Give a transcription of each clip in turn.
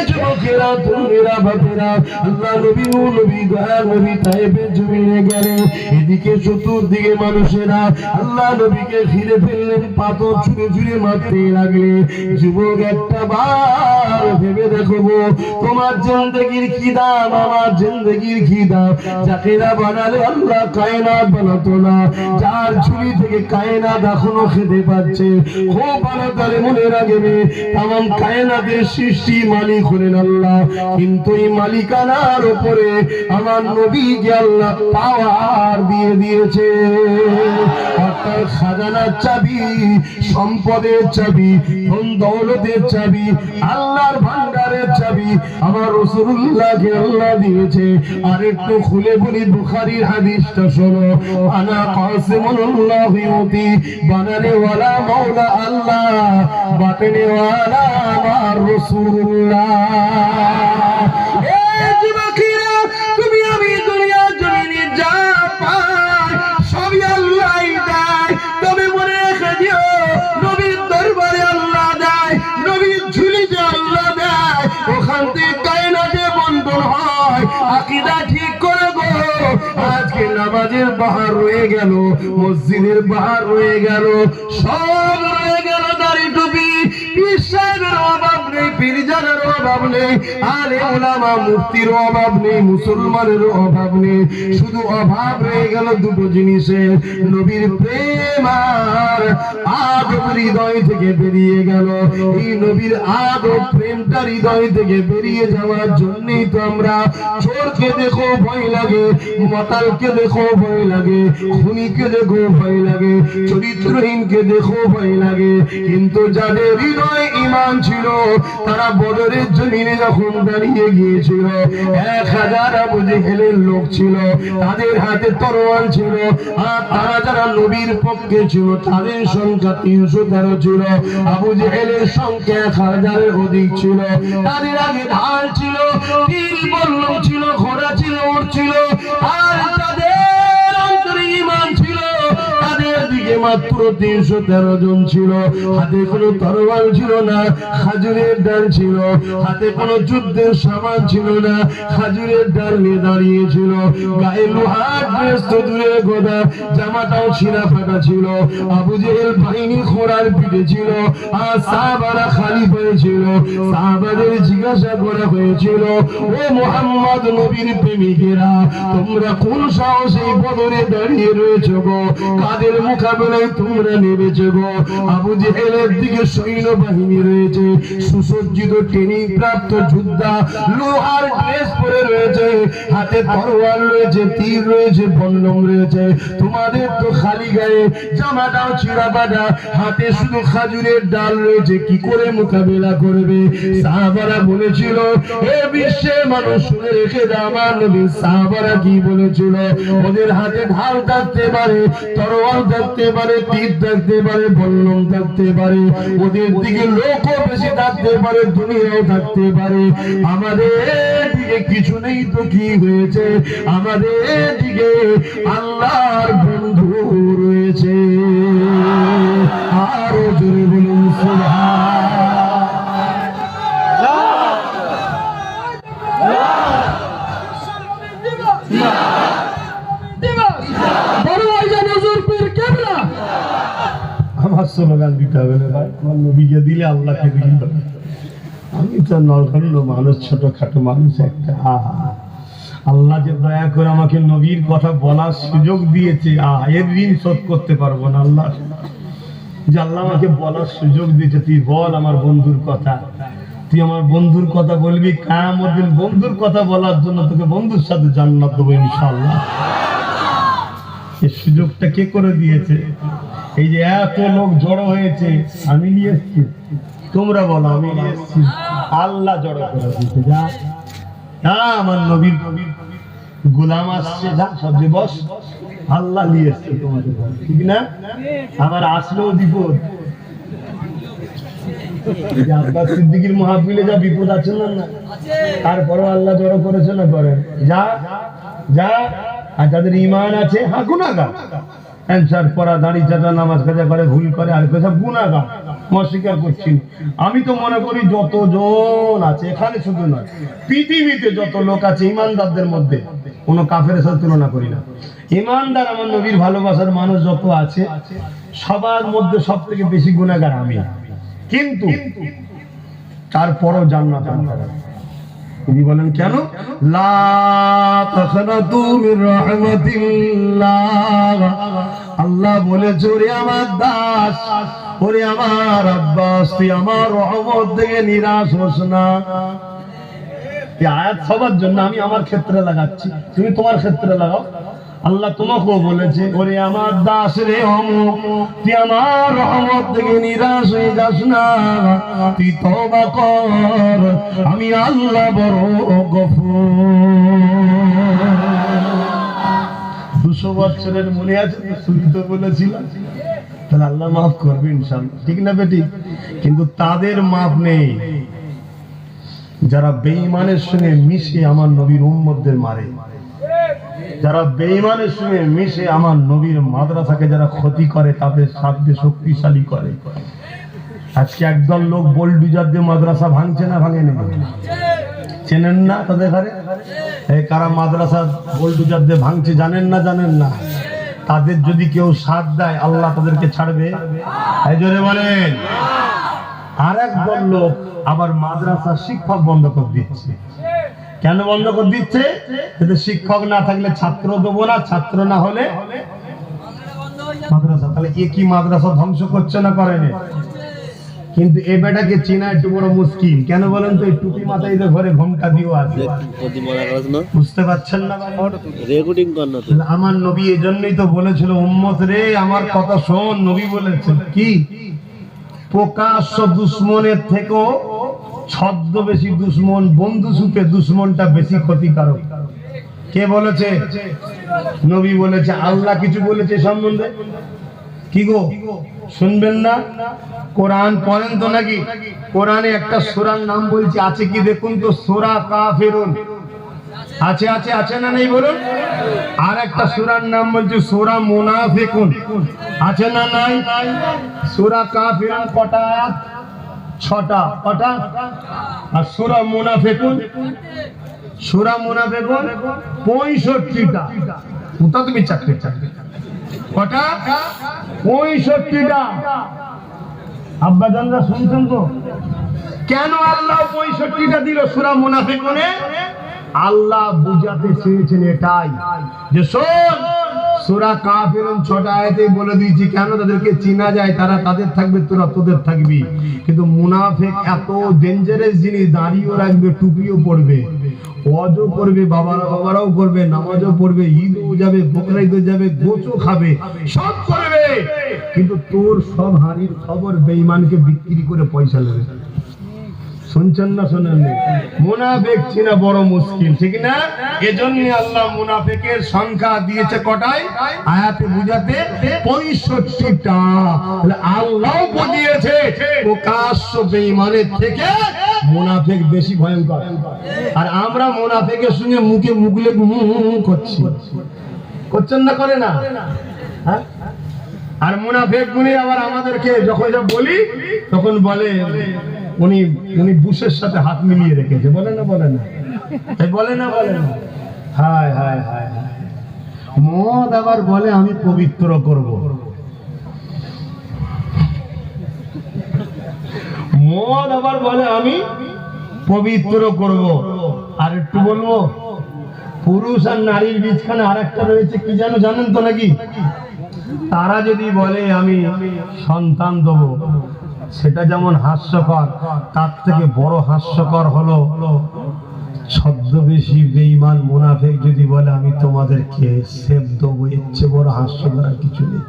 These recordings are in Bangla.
যুবকেরা তরুণেরা বাপেরা আল্লাহ নবী নবী দয়াল নবী তায়েফের জমিনে গেলেন। এদিকে চতুর্দিকে মানুষেরা আল্লাহ নবীকে ঘিরে ফেললেন, পাথর ছুঁড়ে ছুঁড়ে মারতে লাগলেন। যুবক একটা বার ভেবে দেখো তোমার জিন্দেগির কি দাম, আমার জিন্দেগির কি দাম? যাকে না বানালে আল্লাহ কায়নাত বানাতো না, যার ঝুলি থেকে কায়নাত এখনো খেতে পাচ্ছে। খুব ভালো করে মনে রাখবে, তামাম কায়নাতের সৃষ্টি মালিক হলেন আল্লাহ, কিন্তু এই মালিকানার উপরে আমার নবীকে আল্লাহ পাওয়ার দিয়ে দিয়েছে। অর্থাৎ খাজানার চাবি, সম্পদের চাবি, ধন দৌলতের চাবি, আল্লাহর ভান্ডারের চাবি আমার রাসূলুল্লাহকে আল্লাহ দিয়েছে। আর একটু খুলে বলি বুখারীর হাদিসটা শোনো, আনা কাসিমুল্লাহ ইউতি বানানে ওয়ালা মাওলা আল্লাহ, বাতনে ওয়ালা আমার রাসূলুল্লাহ। এই যুবকেরা, তুমি আমি দুনিয়ার জমিনে যা পাই সবই আল্লাহই দেয়। তবে মনে রেখে দিও, নবীর দরবারে আল্লাহ দেয়, নবীর ঝুলিতে আল্লাহ দেয়, ওখান থেকে কায়নাতে বন্ধন হয়। আকীদা ঠিক করে গো। আজকে নামাজের বাহার রয়ে গেল, মসজিদের বাহার রয়ে গেল, সব রয়ে গেল। দাড়ি টুপি পীর সাহেবের অভাব নেই, পীরজাদার অভাব নেই, আলে উলামা মুফতির অভাব নেই, মুসলমানের অভাব নেই। শুধু অভাব রয়ে গেল দুটো জিনিসের, নবীর প্রেম আর আদব হৃদয় থেকে বেরিয়ে গেল। এই নবীর আদব প্রেমটা হৃদয় থেকে বেরিয়ে যাওয়ার জন্যই তো আমরা চোরকে দেখো ভয় লাগে, মাতালকে দেখো ভয় লাগে, খুনিকে দেখো ভয় লাগে, চরিত্রহীনকে দেখো ভয় লাগে। কিন্তু যাদের হৃদয়ে ঈমান ছিল, তারা বদরের জমিনে যখন দাঁড়িয়ে গিয়েছিল, 1000 আবু জেহেলের লোক ছিল, তাদের হাতে তরোয়াল ছিল। আর তারা যারা নবীর পক্ষে ছিল, তাদের সংখ্যা 313 ছিল। আবু জেহেলের সংখ্যা 1000-এর অধিক ছিল। তাদের আগে ঢাল ছিল, তীর বল্লম ছিল, ঘোড়া ছিল, উট ছিল। আর তাদের অন্তরে ঈমান ছিল, তাদের দিকে মাত্র 313 জন ছিল। হাতে কোনো তরোয়াল ছিল না, খাজুরের ডাল ছিল। হাতে কোনো যুদ্ধের সামান ছিল না, খাজুরের ডাল নিয়ে দাঁড়িয়েছিল। গায়ে লোহার ড্রেস তো দূরের কথা, জামাটাও ছিঁড়া ফাটা ছিল। আবু জেহেল বাহিনী ঘোড়ার পিঠে ছিল, আর সাহাবারা খালি পায়ে ছিল। সাহাবাদের জিজ্ঞাসা করা হয়েছিল, ও মুহাম্মদ নবীর প্রেমিকেরা, তোমরা কোন সাহসে বদরে দাঁড়িয়ে রয়েছো গো? কাদের মোকাবেলায় তোমরা নেমেছো গো? আবু জেহেলের দিকে সৈন্যবাহিনী রয়েছে, সুসজ্জিত ট্রেনিং প্রাপ্ত যোদ্ধা, লোহার ড্রেস পরে রয়েছে, হাতে তরোয়াল রয়েছে, তীর রয়েছে, বল্লম রয়েছে। তোমাদের তো খালি গায়ে, জামাটাও ছিঁড়া ফাটা, হাতে শুধু খাজুরের ডাল রয়েছে, কি করে মোকাবেলা করবে? সাহাবারা বলেছিল, হে বিশ্বের মানুষ শুনে রেখে দাও, আমার নবী সাহাবারা কি বলেছিল? ওদের হাতে ঢাল থাকতে পারে, তরোয়াল থাকতে পারে, তীর থাকতে পারে, বল্লম থাকতে পারে, ওদের দিকে লোকও বেশি থাকতে পারে, দুনিয়াও থাকতে পারে। আমাদের দিকে কিছু নেই তো কি হয়েছে? আমাদের দিকে আল্লাহর বন্ধু রয়েছে। আরো জোরে বলুন আমার স্লোগান দিতে হবে না ভাই, আমার নবীকে দিলে আল্লাহকে দিলে। আমি তো নলখণ্ড মানুষ, ছোটখাটো মানুষ একটা। আল্লাহ যে দয়া করে আমাকে নবীর কথা বলার সুযোগ দিয়েছে, এর ঋণ শোধ করতে পারবো না। আল্লাহ যে আল্লাহ আমাকে বলার সুযোগ দিয়েছে, তুই বল আমার বন্ধুর কথা, তুই আমার বন্ধুর কথা বলবি, কিয়ামত দিন বন্ধুর কথা বলার জন্য তোকে বন্ধুর সাথে জান্নাত দেবো ইনশাআল্লাহ। এই সুযোগটা কে করে দিয়েছে? এই যে এত লোক জড়ো হয়েছে, আমি নিয়ে এসছি? তোমরা বলো আমি নিয়ে এসছি? আল্লাহ জড়ো করে দিয়েছে। যা আমার নবীর গোলাম আসছে, যা সবজি বস, আল্লাহ নিয়ে এসছে তোমাদের, ঠিক না? আবার আসলেও বিপদ। আব্বাস সিদ্দিকীর মাহফিলে যা বিপদ আছে না, তারপরেও আল্লাহ জড়ো করেছে না? করেন। যা যা। আর যাদের ঈমান আছে, হাঁকুন আগা, অ্যান্সার করা, দাড়ি চাটা, নামাজ কাজা করে, ভুল করে, আর সব গুনাহগার, অস্বীকার করছি। আমি তো মনে করি যতজন আছে এখানে শুধু নয়, পৃথিবীতে যত লোক আছে ইমানদারদের মধ্যে কোনো কাফেরের সাথে তুলনা করি না। ইমানদার আমার নবীর ভালোবাসার মানুষ যত আছে সবার মধ্যে সব থেকে বেশি গুনাহগার আমি, কিন্তু তারপরও জান্নাত পাবো। তিনি বলেন কেন? লা তাখনাতু মির রাহমাতিল্লাহ। আল্লাহ বলেছে, ওরে আমার দাস, ওরে আমার আব্বাস, তুই আমার রহমত থেকে নিরাশ হোস না। এই আয়াত সবার জন্য, আমি আমার ক্ষেত্রে লাগাচ্ছি, তুমি তোমার ক্ষেত্রে লাগাও। আল্লাহ তোমাকেও বলেছে, ওরে আমার দাস রে অমুক, তুই আমার রহমত থেকে নিরাশ হয়ে যাস না, তুই তওবা কর, আমি আল্লাহ বড় গফুর। 200 বছরের মনে আছে তো, শুরু তো বলেছিলাম, তাহলে আল্লাহ মাফ করবে ইনশাআল্লাহ, ঠিক না বেটি? কিন্তু তাদের মাফ নেই যারা বেঈমানের সঙ্গে মিশে আমার নবীর উম্মতদের মারে, যারা বেঈমানের সঙ্গে মিশে আমার নবীর মাদ্রাসাকে যারা ক্ষতি করে, তাদের সাথে শক্তিশালী করে। আজকে একদল লোক বোলডুজার দিয়ে মাদ্রাসা ভাঙছে না ভাঙে না? চেনেন না তাদের ঘরে? এই কারা মাদ্রাসা বোলডুজার দিয়ে ভাঙছে জানেন না? জানেন না? তাদের যদি কেউ সাথ দেয় আল্লাহ তাদেরকে ছাড়বে? এই জোরে বলেন। আর একদল লোক আবার মাদ্রাসা শিক্ষক বন্ধ করে দিচ্ছে। কেন বন্ধ করে দিচ্ছে? শিক্ষক না থাকলে ছাত্র দেবো না, ছাত্র না হলে মাদ্রাসা। তাহলে এ কি মাদ্রাসা ধ্বংস করছে না করেনি? কিন্তু এ বেটাকে চেনা একটু বড় মুশকিল। কেন বলেন তো? এই টুপি মাথায় ঘরে ঘোমটা দিয়েও আছে, বুঝতে পারছেন না? আমার নবী এজন্যই তো বলেছিল, উম্মত রে আমার কথা শোন। নবী বলেছেন কি? প্রকাশ্য দুশ্মনের থেকেও ছদ্মবেশী দুশ্মন, বন্ধু সুপে দুশ্মনটা বেশি ক্ষতিকারক। কে বলেছে? নবী বলেছে। আল্লাহ কিছু বলেছে সম্বন্ধে? কি গো শুনবেন না? কোরআন পড়েন তো নাকি? কোরআনে একটা সূরার নাম বলছি, আছে কি দেখুন তো, সূরা কাফিরুন। আছে আছে আছে না নেই বলুন? আর একটা সূরার নাম বলছি সূরা মুনাফিকুন। আছে না নাই? সূরা কাফিরুন কটা আয়াত? 6টা। কটা? আর সূরা মুনাফিকুন, সূরা মুনাফিকুন 65টা। ওটা তুমি চাকরি কটা? 65টা। আব্বাজানরা শুনছেন তো? কেন আল্লাহ 65টা দিল সূরা মুনাফিকুনে? আল্লাহ বুঝাতে চেয়েছেন এটাই যে শোন, সূরা কাফিরুন 6টা আয়াতে বলে দিয়েছি কেন তাদেরকে চিনা যায়, তারা তাদের থাকবে, তোরা তোদের থাকবি। কিন্তু মুনাফিক এত ডেঞ্জারাস জিনিস, দাঁড়িয়েও রাখবে, টুপিও পড়বে, ওয়াজও করবে, বাবারাও করবে, নামাজও পড়বে, ঈদও যাবে, বকরা ঈদও যাবে, গোছও খাবে, সব করবে, কিন্তু তোর সব হারির খবর বেঈমানকে বিক্রি করে পয়সা নেবে। শুনছেন না শোনেন? মুনাফিক চিনা বড় মুশকিল, ঠিক না? এজন্য আল্লাহ মুনাফিকের সংখ্যা দিয়েছে কটায়? আয়াতে বুঝাতে 65টা। আল্লাহ বুঝিয়েছে প্রকাশ্য বেঈমানের থেকে মুনাফিক বেশি ভয়ঙ্কর। আর আমরা মুনাফিকের সঙ্গে মুখে মুগলে করছি, করছেন না? করে না? হ্যাঁ। আর মুনাফিক গুলি আবার আমাদেরকে যখন যা বলি তখন বলে উনি বুশের সাথে হাত মিলিয়ে রেখেছে। বলে না? বলে না? বলে না? বলে না? হায় হায় হায় হায়। মদ আবার বলে আমি পবিত্র করব। মদ আবার বলে আমি পবিত্র করব। আর একটু বলবো, পুরুষ আর নারীর বীজখানে আরেকটা রয়েছে, কি জানো? জানেন তো নাকি? তারা যদি বলে আমি সন্তান দেবো, সেটা যেমন হাস্যকর, তার থেকে বড় হাস্যকর হলো ছদ্মবেশী বেঈমান মুনাফিক যদি বলে আমি তোমাদেরকে সেব দেবো। এর চেয়ে বড় হাস্যকর আর কিছু নেই।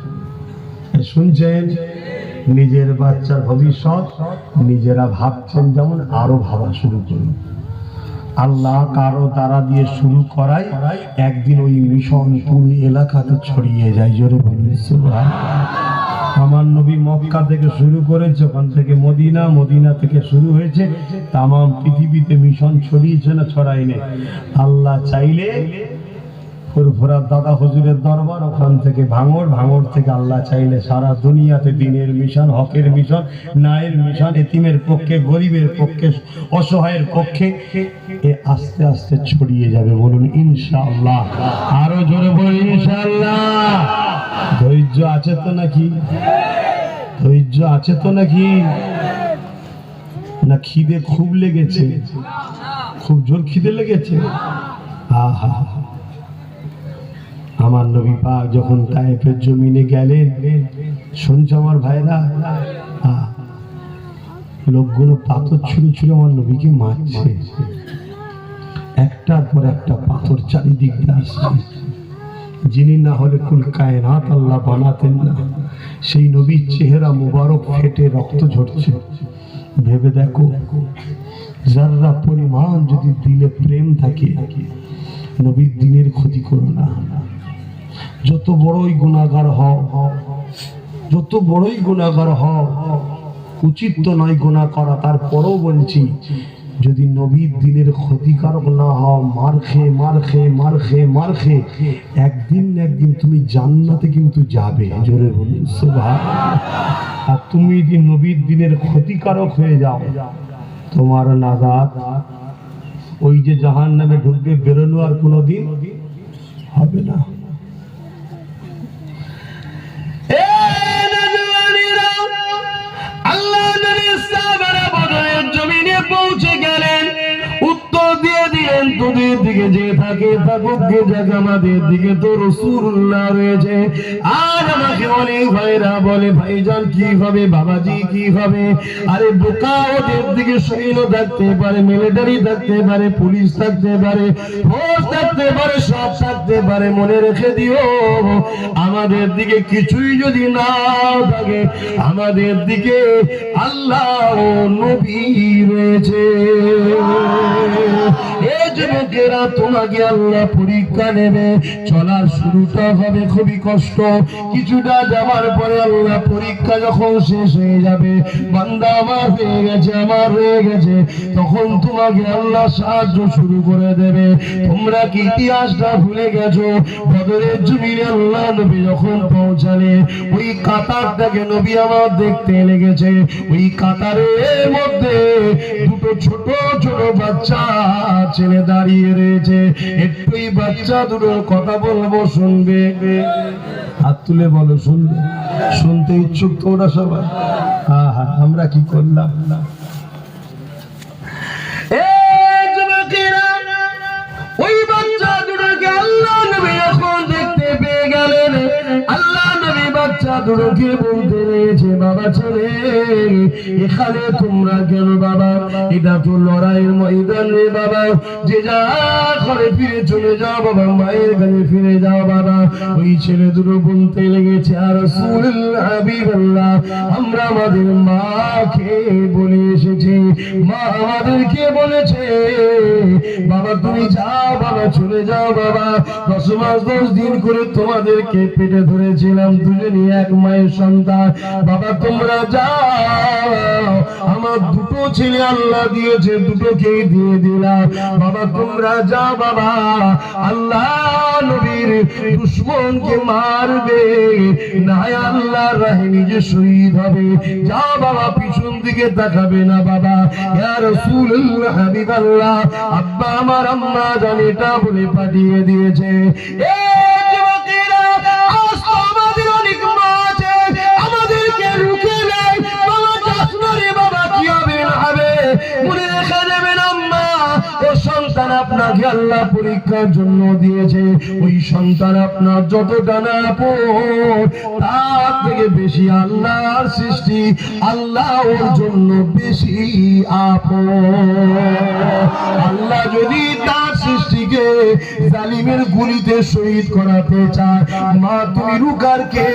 শুনছেন? নিজের বাচ্চার ভবিষ্যৎ নিজেরা ভাবছেন, যেমন আরো ভাবা শুরু করুন। আল্লাহ কারো দ্বারা দিয়ে শুরু করায় একদিন ওই মিশন পুরো এলাকাতে ছড়িয়ে যায়। জোরে বলুন সুবহানাল্লাহ। আমার নবী মক্কা থেকে শুরু করেছে, ওখান থেকে মদিনা, মদিনা থেকে শুরু হয়েছে, তামাম পৃথিবীতে মিশন ছড়িয়েছে না ছড়ায়নি? আল্লাহ চাইলে ফুরফুরার দাদা হুজুরের দরবার, ওখান থেকে ভাঙড়, ভাঙড় থেকে আল্লাহ চাইলে সারা দুনিয়াতে দিনের মিশন, হকের মিশন, ন্যায়ের মিশন, এতিমের পক্ষে, গরিবের পক্ষে, অসহায়ের পক্ষে এ আস্তে আস্তে ছড়িয়ে যাবে। বলুন ইনশাআল্লাহ, আরো জোরে বলুন ইনশাআল্লাহ। ধৈর্য আছে তো নাকি? ধৈর্য আছে তো নাকি? না খিদে খুব লেগেছে? খুব জোর খিদে লেগেছে? আহা, আমার নবী পাক যখন তায়েফের জমিনে গেলেন, শুনছো আমার ভাইরা, লোকগুলো পাথর ছুঁড়ে ছুঁড়ে আমার নবীকে মারছে, একটার পর একটা পাথর চারিদিক দিয়ে আসছে। যিনি না হলে কুল কায়নাত আল্লাহ বানাতেন না, সেই নবীর চেহারা মুবারক ফেটে রক্ত ঝরছে। ভেবে দেখো, যারা পরিমাণ যদি দিলে প্রেম থাকে, নবীর দিনের ক্ষতি করো না। যত বড়ই গুনাহগার হও, যত বড়ই গুনাহগার হও, উচিত তো নয় গুনাহ করা, তারপরেও বলছি যদি নবীর দিনের ক্ষতিকারক না হও, মার খেয়ে মার খেয়ে মার খেয়ে মার খেয়ে একদিন না একদিন তুমি জান্নাতে কিন্তু যাবে। জোরে বলুন সুবহানাল্লাহ। আর তুমি যদি নবীর দিনের ক্ষতিকারক হয়ে যাও, তোমার নাজাত ওই যে জাহান্নামে ঢুকবে, বেরোনো আর কোনোদিন হবে না। পৌঁছে গেলেন, উত্তর দিয়ে দিলেন তোদের দিকে যে থাকে থাকুক, যে জায়গা আমাদের দিকে তো রাসূলুল্লাহ রয়েছে। আর আমাকে অনেক ভাইরা বলে, ভাইজান কি হবে, বাবাজি কি হবে? আরে বোকা, ওদের দিকে সৈন্য থাকতে পারে, মিলিটারি থাকতে পারে, পুলিশ থাকতে পারে, ফৌজ থাকতে পারে, সব থাকতে পারে। মনে রেখে দিও, আমাদের দিকে কিছুই যদি না থাকে, আমাদের দিকে আল্লাহ ও নবী রয়েছে। এই যুবকেরা, তোমাকে আল্লাহ পরীক্ষা নেবে। চলার শুরুটা হবে খুবই কষ্ট, কিছুটা যাওয়ার পরে আল্লাহ পরীক্ষা যখন শেষ হয়ে যাবে, বান্দা আমার হয়ে গেছে, আমার হয়ে গেছে, তখন তোমাকে আল্লাহ সাহায্য শুরু করে দেবে। তোমরা কি ইতিহাসটা ভুলে গেছো? বদরের জমিনে আল্লাহ নবী যখন পৌঁছালে, ওই কাতারটাকে নবী আমার দেখতে লেগেছে। ওই কাতারের মধ্যে দুটো ছোট ছোট বাচ্চা ছেলে দাঁড়িয়ে রয়েছে। একটু এই বাচ্চা দুটোর কথা বলবো, শুনবে? হাত তুলে বলো, শুনবে? শুনতে ইচ্ছুক তোমরা সবাই? আহা, আমরা কি করলাম? ওই বাচ্চা দুটোকে আল্লাহ নবী এখন দেখতে পেয়ে গেলেন। আল্লাহ নবী বাচ্চা দুটোকে বলতে রয়েছে, বাবা ছেলে, এখানে তোমরা কেন বাবা? এটা তো লড়াইয়ের ময়দান রে বাবা, যে যা ঘরে ফিরে চলে যাও বাবা, মায়ের কাছে ফিরে যাও বাবা। ওই ছেলে দুটো বলতে লেগেছে, আর রাসূলুল্লাহ হাবিবাল্লাহ, আমরা আমাদের মাকে বলে এসেছি, মা আমাদেরকে বলেছে বাবা তুমি যাও বাবা, চলে যাও বাবা। 10 মাস 10 দিন করে তোমাদেরকে পেটে ধরেছিলাম, দুজনই এক মায়ের সন্তান। বাবা তোমরা যাও, আমার দুটো ছেলে আল্লাহ দিয়েছে, দুটোকেই দিয়ে দিলাম। বাবা তোমরা যাও বাবা, আল্লাহ নবীর দুশমনকে মারবে, না আল্লাহ রাহে নিজে শহীদ হবে। যাও বাবা, পিছন দিকে তাকাবে না বাবা। ইয়া রাসূলুল্লাহ হাবিবাল্লাহ, আব্বা আমার আম্মা জান এটা বলে পাঠিয়ে দিয়েছে। আমাদের অনেক মা আছে, আমাদেরকে রুখে নেয়, বাবা যাস না রে বাবা, কি হবে না হবে, মনে রেখে দেবেন আম্মা, ও সন্তান আপনাকে আল্লাহ পরীক্ষার জন্য দিয়েছে। ওই সন্তান আপনার যতটা না আপন, তার থেকে বেশি আল্লাহর সৃষ্টি, আল্লাহ ওর জন্য বেশি আপন। আল্লাহ যদি তার সৃষ্টিকে জালিমের গুলিতে শহীদ করাতে চায়, মা তুমি রুকার কে?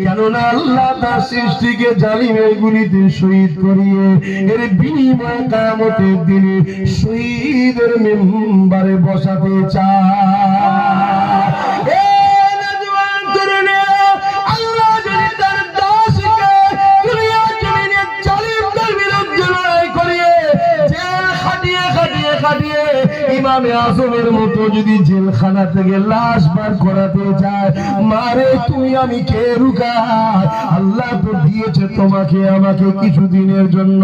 কেননা আল্লাহ তার সৃষ্টিকে জালিমের গুলিতে শহীদ করিয়ে এর বিনিময়ে কিয়ামতের দিনে শহীদের মেম্বারে বসাতে চায়। আল্লাহ যদি তার দাসকে দুনিয়ার জমিনে জালিমদের বিরুদ্ধে লড়াই করিয়ে জেল খাটিয়ে খাটিয়ে খাটিয়ে ইমামে আজমের মতো যদি জেলখানা থেকে লাশ বার করাতে চায়, মারে তুমি আমি কে রুকায়? আল্লাহ তো দিয়েছে তোমাকে আমাকে কিছুদিনের জন্য,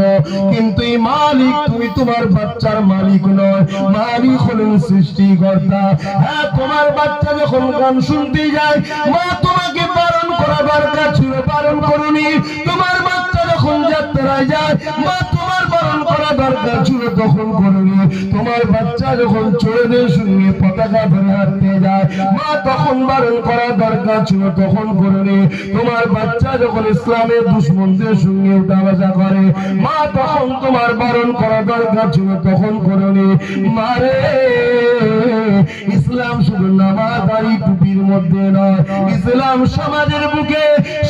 কিন্তু এই মালিক তুমি তোমার বাচ্চার মালিক নয়, মালিক হলেন সৃষ্টিকর্তা। হ্যাঁ, তোমার বাচ্চা যখন গান শুনতে যায়, মা তোমাকে বারণ করা দরকার ছিল, বারণ করুনি। তোমার বাচ্চা যখন যাত্রায় যায়, মা তোমার বারণ করা দরকার ছিল, তখন করুনি। তোমার বাচ্চা যখন চোরেদের সঙ্গে পতাকা ধরে হাঁটতে যায়, মা তখন বারণ করা দরকার ছিল, তখন করুনি। তোমার বাচ্চা যখন ইসলামের দুশমনদের সঙ্গে উঠা বসা করে, মা তখন তোমার বারণ করা দরকার ছিল, তখন করুনি। মারে, ইসলাম শুধু নামাজ দাড়ি টুপির মধ্যে নয়, ইসলাম সমাজের বুকে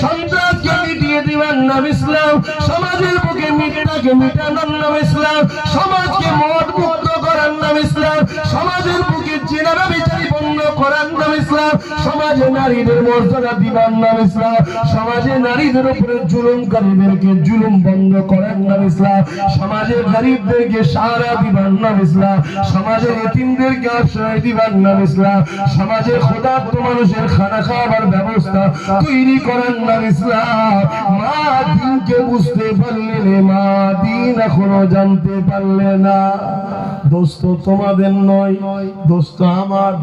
সন্ত্রাসকে মিটিয়ে দিবার নাম ইসলাম, সমাজের বুকে মিথ্যাকে মিটানোর নাম ইসলাম, সমাজকে মদ মুক্ত করার নাম ইসলাম, সমাজের বুকে জিনারা বিচারি বন্ধ করার নাম ইসলাম, সমাজে নারীদের মর্যাদা দিবার নাম ইসলাম, সমাজে নারীদের উপরে জুলুমকারীদেরকে জুলুম বন্ধ করার নাম ইসলাম, সমাজের গরিবদেরকে সাহারা দিবার নাম ইসলাম, সমাজের এতিমদেরকে আশ্রয় দিবার নাম ইসলাম, সমাজে ক্ষুধার্ত মানুষের খানা খাওয়ার ব্যবস্থা তৈরি করার নাম ইসলাম। মা দিনকে বুঝতে পারলে না, মা দিন এখনো জানতে পারলে না। দোস্ত তোমাদের নয়, দোস্ত আমার,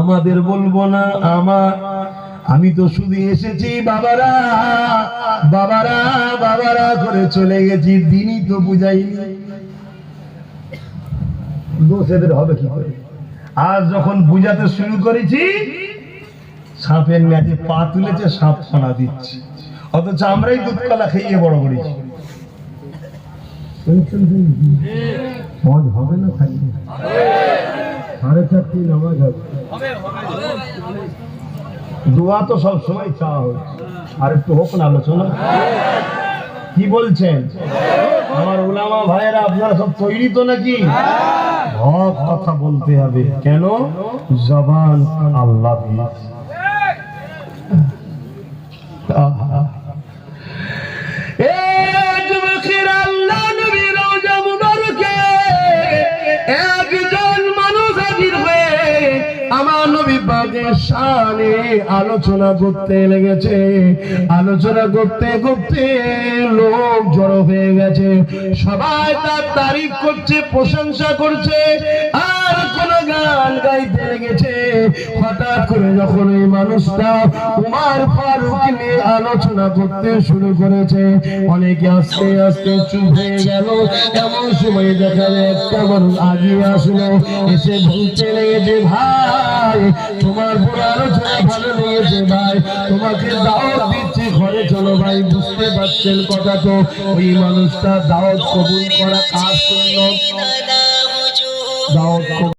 আমাদের বলবো না, আমার। আমি তো শুধু এসেছি বাবারা বাবারা বাবারা করে চলে গেছি, দিনই তো বুঝাইনি। দোষ এদের হবে কি করে? আজ যখন বুঝাতে শুরু করেছি, সাপের ম্যাচে পা তুলেছে, সাপ ফোনা দিচ্ছে, অথচ আমরাই দুধ কলা খেয়ে বড় করেছি। মজ হবে না, থাকবে 4:30 নামাজ হবে। দোয়া তো সব সময় চাওয়া হচ্ছে, আর একটু হোক না আলোচনা। কি বলছেন আমার উলামা ভাইয়েরা? আপনারা সব তৈরি তো নাকি? হক কথা বলতে হবে। কেন? জবান আল্লাহ দিয়েছে। একজন মানুষ হাজির হয়ে আমার নবী পাকের শানে আলোচনা করতে লেগেছে। আলোচনা করতে করতে লোক জড়ো হয়ে গেছে, সবাই তার তারিফ করছে, প্রশংসা করছে, আর কোন গান গাইতে লেগেছে। হঠাৎ করে যখন এই মানুষটা উমর ফারুক নিয়ে আলোচনা করতে শুরু করেছে, অনেকে আস্তে আস্তে চুপ হয়ে গেল। এমন সময় দেখা যায় একটা মানুষ আগিয়ে আসলো, এসে বলতে লেগেছে, ভাই তোমার বড় আলোচনা ভালো লেগেছে, ভাই তোমাকে দাওয়াত দিচ্ছি, ঘরে চলো ভাই। বুঝতে পারছেন কথা তো? ওই মানুষটা দাওয়াত কবুল করা কাজ করলো, দাওয়াত